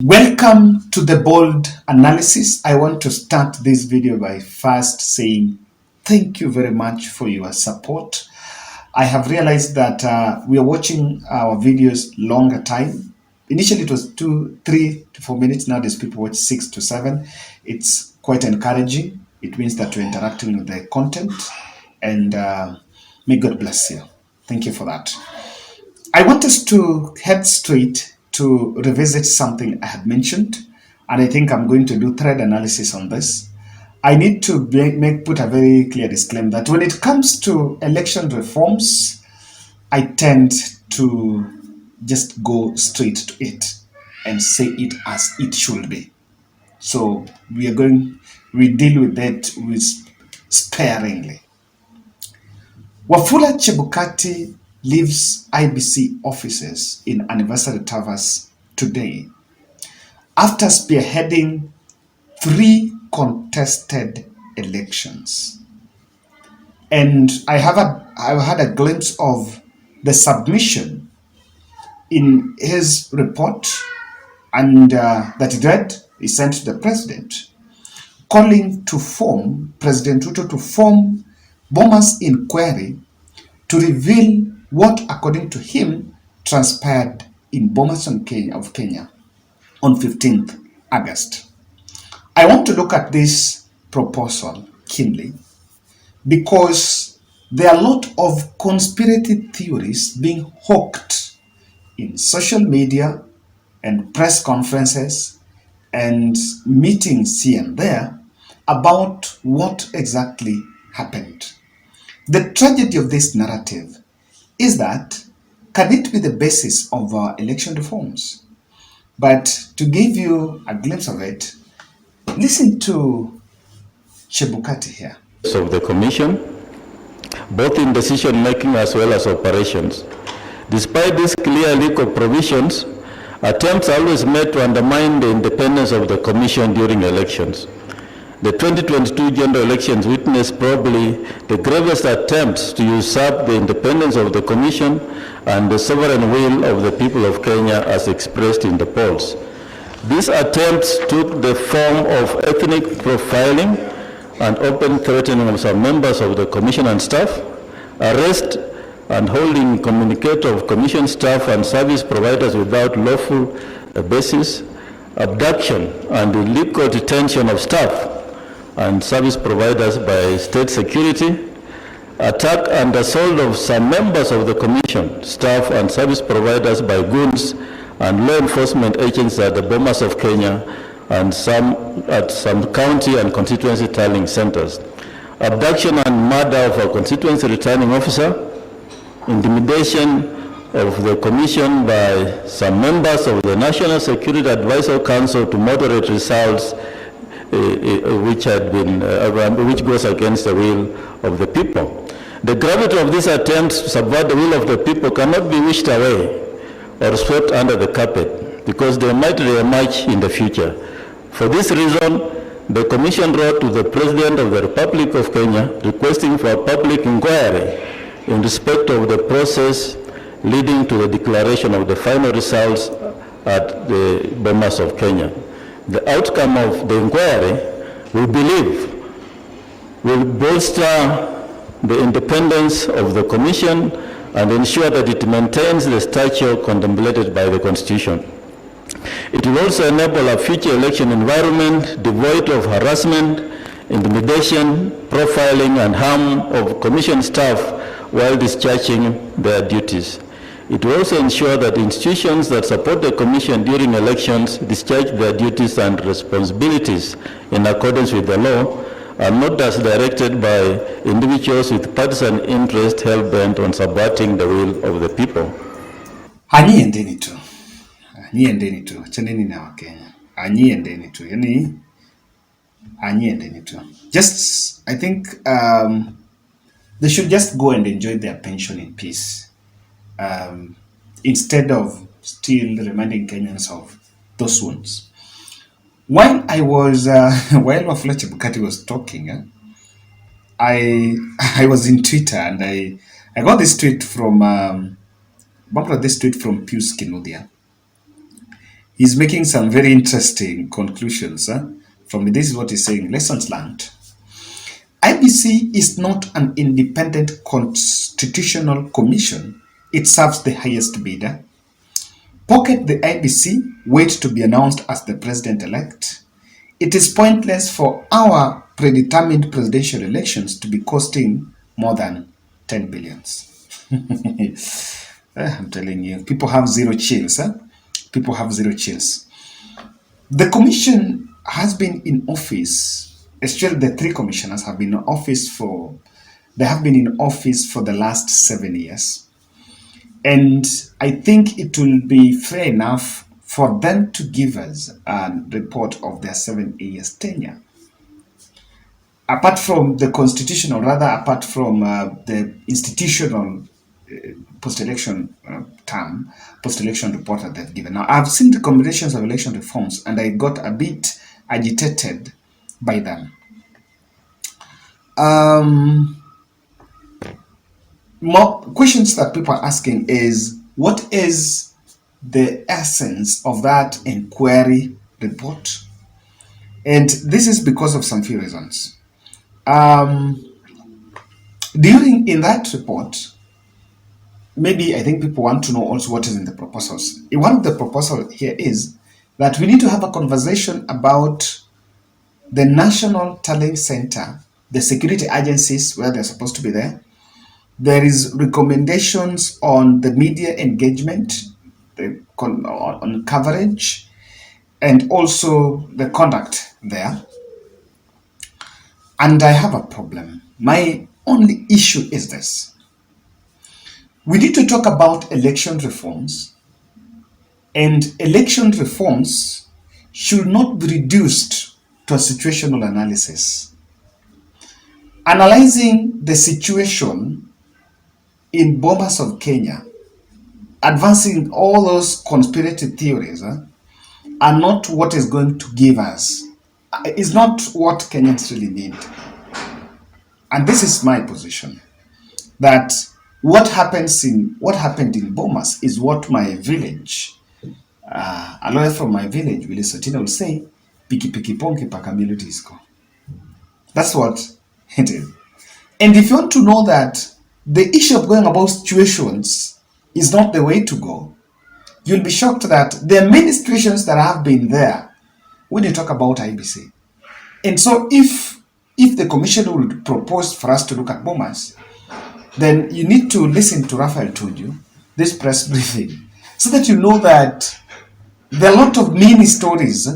Welcome to the bold analysis. I want to start this video by first saying thank you very much for your support. I have realized that we are watching our videos longer time. Initially it was 3 to 4 minutes. Now there's people watch 6 to 7. It's quite encouraging. It means that you're interacting with the content, and may God bless you. Thank you for that. I want us to head straight to revisit something I had mentioned, and I think I'm going to do thread analysis on this. I need to put a very clear disclaimer that when it comes to election reforms, I tend to just go straight to it and say it as it should be. So we deal with that sparingly. Wafula Chebukati leaves IBC offices in Anniversary Towers today after spearheading 3 contested elections. And I've had a glimpse of the submission in his report, and that he sent to the president, calling to form President Ruto to form Boma's inquiry to reveal what, according to him, transpired in Bomas of Kenya on 15th August. I want to look at this proposal keenly because there are a lot of conspiracy theories being hawked in social media and press conferences and meetings here and there about what exactly happened. The tragedy of this narrative is that can it be the basis of our election reforms? But to give you a glimpse of it, listen to Chebukati here. Of the Commission, both in decision making as well as operations. Despite these clear legal provisions, attempts are always made to undermine the independence of the Commission during elections. The 2022 general elections witnessed probably the gravest attempts to usurp the independence of the Commission and the sovereign will of the people of Kenya as expressed in the polls. These attempts took the form of ethnic profiling and open threatening of some members of the Commission and staff, arrest and holding communicate of Commission staff and service providers without lawful basis, abduction and illegal detention of staff and service providers by state security, attack and assault of some members of the Commission, staff and service providers by goons and law enforcement agents at the Bomas of Kenya and at some county and constituency tallying centers, abduction and murder of a constituency returning officer, intimidation of the Commission by some members of the National Security Advisory Council to moderate results which goes against the will of the people. The gravity of these attempts to subvert the will of the people cannot be wished away or swept under the carpet because they might re-emerge in the future. For this reason, the Commission wrote to the President of the Republic of Kenya requesting for a public inquiry in respect of the process leading to the declaration of the final results at the Bomas of Kenya. The outcome of the inquiry, we believe, will bolster the independence of the Commission and ensure that it maintains the stature contemplated by the Constitution. It will also enable a future election environment devoid of harassment, intimidation, profiling, and harm of Commission staff while discharging their duties. It will also ensure that institutions that support the Commission during elections discharge their duties and responsibilities in accordance with the law and not as directed by individuals with partisan interest hell-bent on subverting the will of the people. Anyiendeni tu, chaneni na Wakenya. Anyiendeni tu. Just, I think they should just go and enjoy their pension in peace. Instead of still reminding Kenyans of those wounds. While Wafula Chebukati was talking, I was in Twitter and I got this tweet from Pius Kinuthia. He's making some very interesting conclusions. From this is what he's saying. Lessons learned. IBC is not an independent constitutional commission. It serves the highest bidder. Pocket the IBC, wait to be announced as the president-elect. It is pointless for our predetermined presidential elections to be costing more than 10 billions. I'm telling you, people have zero chills. People have zero chills. The commission has been in office, especially the three commissioners have been in office for, they have been in office for the last 7 years. And I think it will be fair enough for them to give us a report of their 7 years tenure. Apart from the constitutional, rather apart from the institutional post-election term, post-election report that they've given. Now, I've seen the recommendations of election reforms and I got a bit agitated by them. More questions that people are asking is, what is the essence of that inquiry report? And this is because of some few reasons. In that report, maybe I think people want to know also what is in the proposals. One of the proposals here is that we need to have a conversation about the National Talent Center, the security agencies where they're supposed to be there. There is recommendations on the media engagement, on coverage, and also the conduct there. And I have a problem. My only issue is this. We need to talk about election reforms, and election reforms should not be reduced to a situational analysis. Analyzing the situation in Bomas of Kenya, advancing all those conspiracy theories are not what is going to give us, is not what Kenyans really need. And this is my position, that what happened in Bomas is what my village, a lawyer from my village, Willie Sotina, will say, piki piki ponke pakamilo disco. That's what it is. And if you want to know that the issue of going about situations is not the way to go, you'll be shocked that there are many situations that have been there when you talk about IBC. And so if the commission would propose for us to look at Bomas, then you need to listen to Raphael told you, this press briefing, so that you know that there are a lot of mini stories.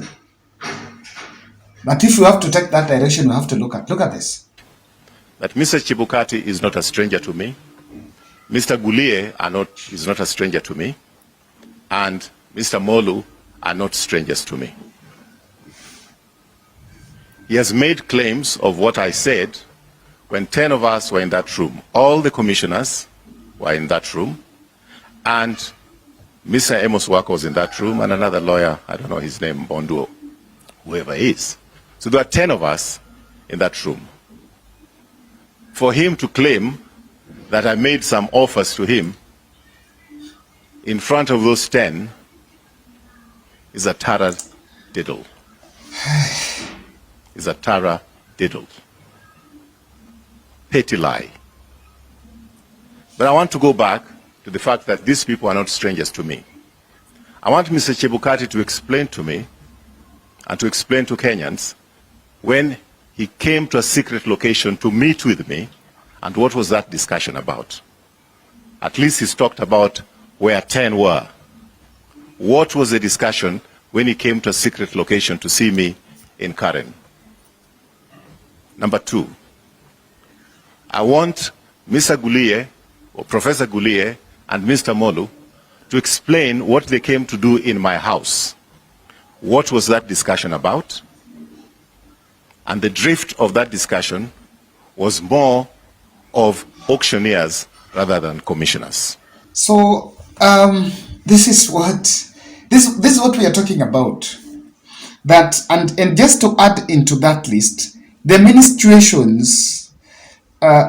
But if you have to take that direction, you have to look at this. That Mr. Chebukati is not a stranger to me. Mr. Gulie is not a stranger to me. And Mr. Molu are not strangers to me. He has made claims of what I said when 10 of us were in that room. All the commissioners were in that room, and Mr. Amos Wako was in that room, and another lawyer, I don't know his name, Oduor, whoever he is. So there are 10 of us in that room. For him to claim that I made some offers to him in front of those 10 is a tara diddle. Is a tara diddle. Petty lie. But I want to go back to the fact that these people are not strangers to me. I want Mr. Chebukati to explain to me and to explain to Kenyans when he came to a secret location to meet with me, and what was that discussion about? At least he's talked about where 10 were. What was the discussion when he came to a secret location to see me in Karen? Number 2, I want Mr. Gulie, or Professor Gulie, and Mr. Molu to explain what they came to do in my house. What was that discussion about? And the drift of that discussion was more of auctioneers rather than commissioners. So this is what we are talking about. That and just to add into that list, there are many situations. There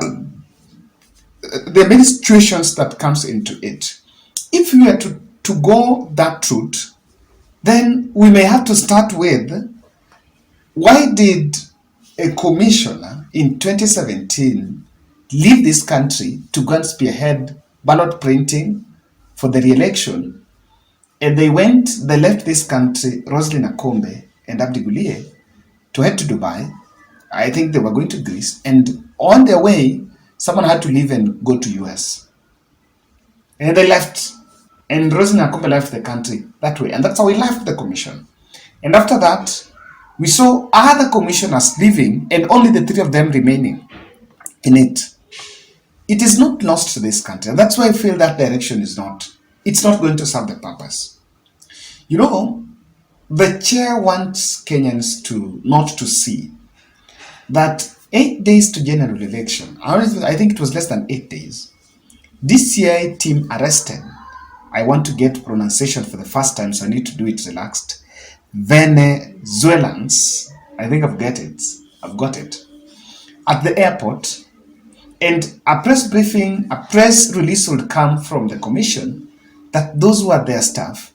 are many situations that comes into it. If we are to go that route, then we may have to start with, why did a commissioner in 2017 leave this country to go and spearhead ballot printing for the re-election? And they left this country, Roselyn Akombe and Abdi Guliye, to head to Dubai. I think they were going to Greece. And on their way, someone had to leave and go to US. And they left. And Roselyn Akombe left the country that way. And that's how we left the commission. And after that, we saw other commissioners leaving and only the three of them remaining in it. It is not lost to this country. And that's why I feel that direction it's not going to serve the purpose. You know, the chair wants Kenyans not to see that 8 days to general election, I think it was less than 8 days, DCI team arrested, I want to get pronunciation for the first time, so I need to do it relaxed, Venezuelans, I think I've got it, at the airport, and a press briefing, a press release would come from the commission that those were their staff,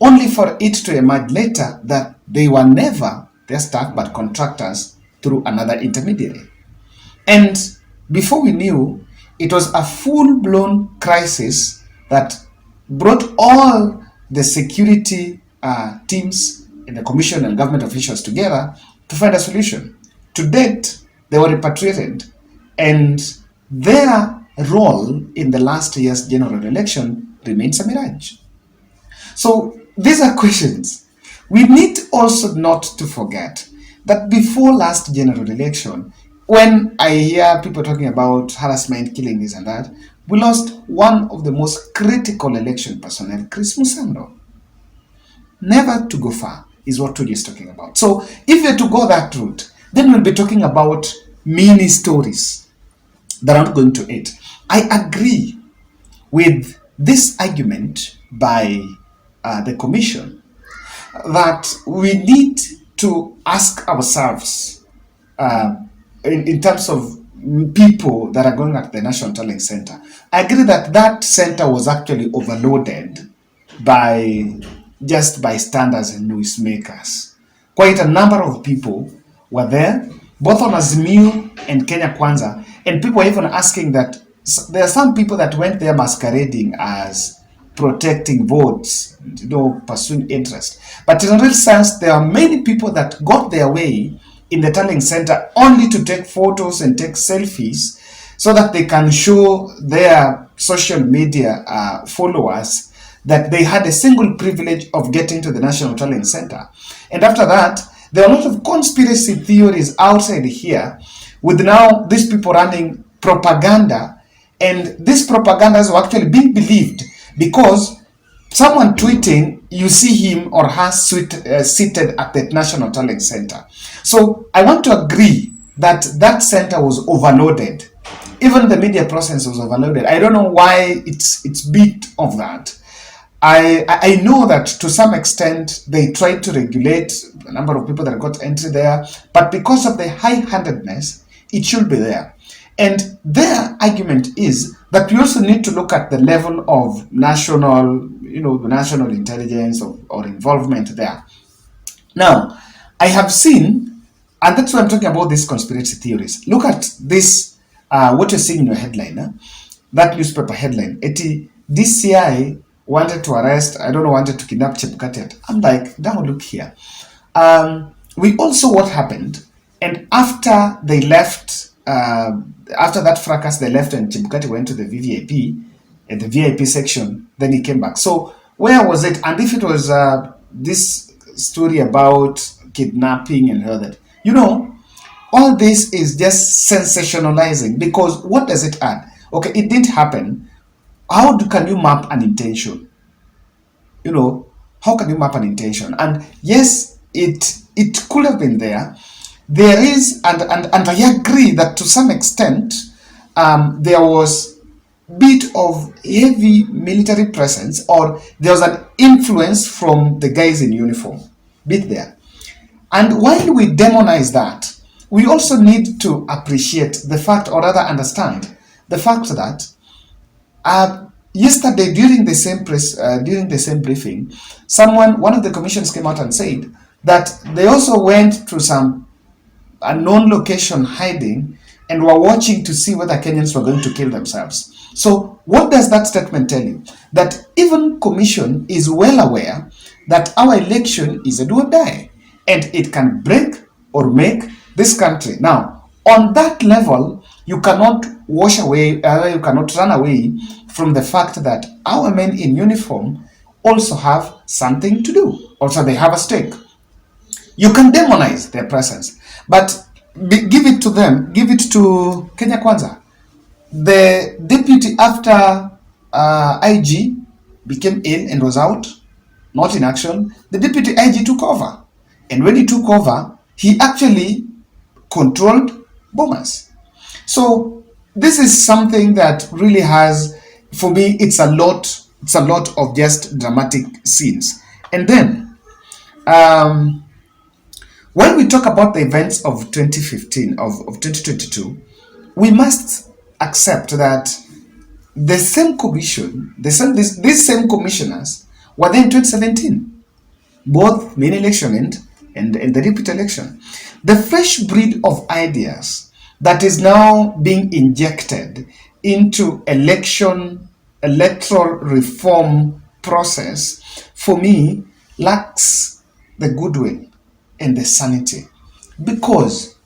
only for it to emerge later that they were never their staff but contractors through another intermediary. And before we knew, it was a full-blown crisis that brought all the security teams in the commission and government officials together to find a solution. To date, they were repatriated, and their role in the last year's general election remains a mirage. So these are questions. We need also not to forget that before last general election, when I hear people talking about harassment, killing, this and that, we lost one of the most critical election personnel, Chris Musando. Never to go far is what Tuji is talking about. So if we're to go that route, then we'll be talking about mini stories that aren't going to it. I agree with this argument by the commission that we need to ask ourselves in terms of people that are going at the National Talent Center. I agree that center was actually overloaded by just bystanders and noisemakers. Quite a number of people were there, both on Azimio and Kenya Kwanza, and people were even asking that there are some people that went there masquerading as protecting votes, pursuing interest. But in a real sense, there are many people that got their way in the tallying center only to take photos and take selfies so that they can show their social media followers that they had a single privilege of getting to the National Tallying Center. And after that, there are a lot of conspiracy theories outside here with now these people running propaganda, and these propagandas were actually being believed because someone tweeting, you see him or her seated at the National Talent Center. So I want to agree that that center was overloaded. Even the media process was overloaded. I don't know why it's bit of that. I know that to some extent they tried to regulate the number of people that got entry there, but because of the high-handedness, it should be there. And their argument is that we also need to look at the level of national intelligence or involvement there. Now, I have seen, and that's why I'm talking about these conspiracy theories. Look at this, what you're seeing in your headline, that newspaper headline. DCI wanted to kidnap Chebukati. I'm like, now look here. We also what happened, and after they left, after that fracas, they left and Chebukati went to the VVIP, at the VIP section, then he came back. So where was it? And if it was this story about kidnapping and all that, all this is just sensationalizing, because what does it add? Okay, it didn't happen. How can you map an intention? How can you map an intention? And yes, it could have been there. There is, and I agree that to some extent, there was a bit of heavy military presence, or there was an influence from the guys in uniform, bit there. And while we demonize that, we also need to appreciate the fact, or rather understand the fact that yesterday during the same briefing, one of the commissions came out and said that they also went to some unknown location hiding and were watching to see whether Kenyans were going to kill themselves. So what does that statement tell you? That even commission is well aware that our election is a do or die, and it can break or make this country. Now, on that level, you cannot you cannot run away from the fact that our men in uniform also have something to do. Also, they have a stake. You can demonize their presence, but give it to them, give it to Kenya Kwanza. The deputy, after IG became ill and was out, not in action, the deputy IG took over. And when he took over, he actually controlled bombers. So this is something that really has, for me, it's a lot of just dramatic scenes. And then, when we talk about the events of 2015, of 2022, we must accept that the same commission, these same commissioners were there in 2017, both main election and the deputy election. The fresh breed of ideas that is now being injected into electoral reform process, for me, lacks the goodwill and the sanity, because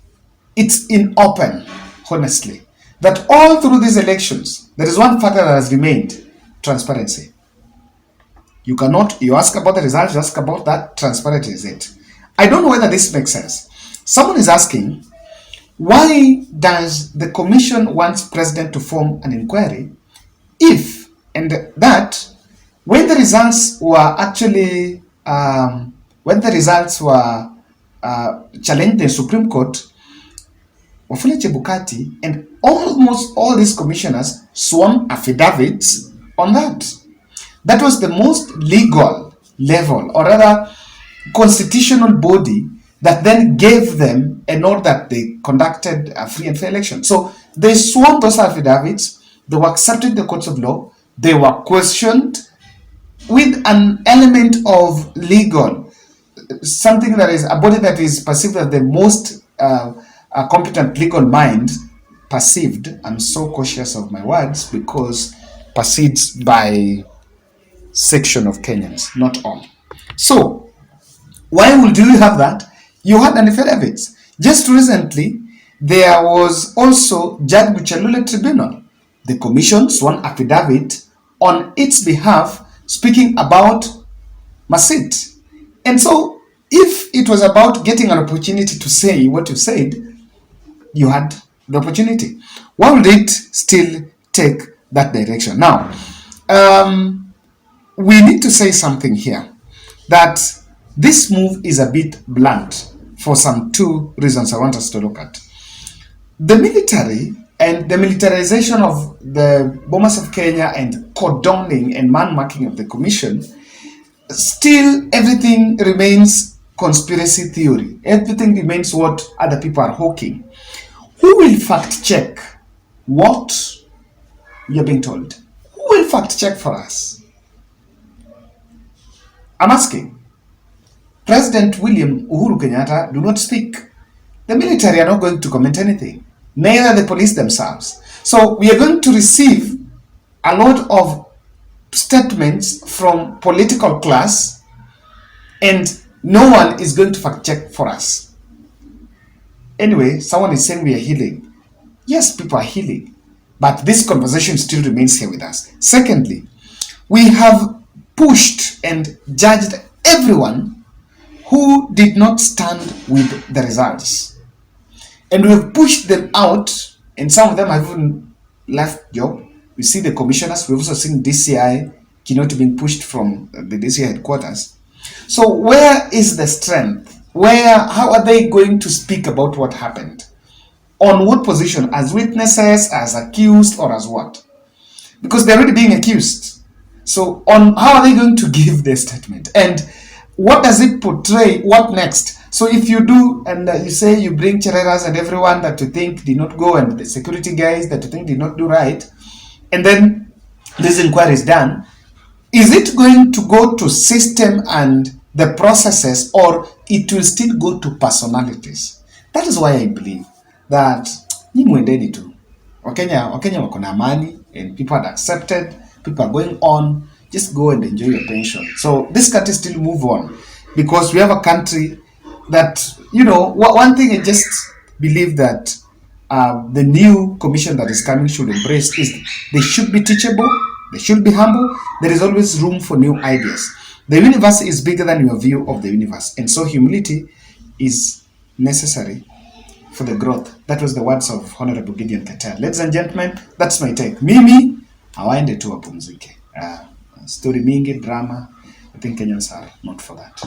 it's in open, honestly, that all through these elections, there is one factor that has remained: transparency. You ask about the results, you ask about that, transparency is it. I don't know whether this makes sense. Someone is asking, why does the commission want president to form an inquiry if, and that, when the results were actually, challenged in Supreme Court, Wafula Chebukati and almost all these commissioners sworn affidavits on that. That was the most legal level, or rather constitutional body, that then gave them an order that they conducted a free and fair election. So they sworn those affidavits, they were accepted in the courts of law, they were questioned with an element of legal, something that is a body that is perceived as the most competent legal mind perceived. I'm so cautious of my words because perceived by section of Kenyans, not all. So why would you have that? You had an affidavits. Just recently, there was also Judge Buchalule Tribunal. The commission sworn affidavit on its behalf, speaking about Masit. And so, if it was about getting an opportunity to say what you said, you had the opportunity. Why would it still take that direction? Now, we need to say something here, that this move is a bit blunt for some two reasons I want us to look at. The military and the militarization of the bombers of Kenya and cordoning and man-marking of the commission, still everything remains conspiracy theory. Everything remains what other people are hawking. Who will fact check what you're being told? Who will fact check for us? I'm asking. President William Uhuru Kenyatta do not speak. The military are not going to comment anything. Neither the police themselves. So we are going to receive a lot of statements from political class, and no one is going to fact check for us. Anyway, someone is saying we are healing. Yes, people are healing, but this conversation still remains here with us. Secondly, we have pushed and judged everyone who did not stand with the results, and we have pushed them out, and some of them have even left job. We see the commissioners. We've also seen DCI Kinoti being pushed from the DCI headquarters. So where is the strength? How are they going to speak about what happened? On what position? As witnesses, as accused, or as what? Because they're already being accused. So how are they going to give their statement? And what does it portray? What next? So if you do, and you say you bring Chereras and everyone that you think did not go, and the security guys that you think did not do right, and then this inquiry is done, is it going to go to system and the processes, or it will still go to personalities? That is why I believe that ni mwendeni tu. Wakenya wako na amani, and people are accepted, people are going on, just go and enjoy your pension. So this country still move on, because we have a country that, you know, one thing I just believe that the new commission that is coming should embrace is they should be teachable, they should be humble, there is always room for new ideas. The universe is bigger than your view of the universe, and so humility is necessary for the growth. That was the words of Honorable Gideon Keter. Ladies and gentlemen, that's my take. Mimi hawaende tu wapumzike. Story mingi, drama, I think Kenyans are not for that.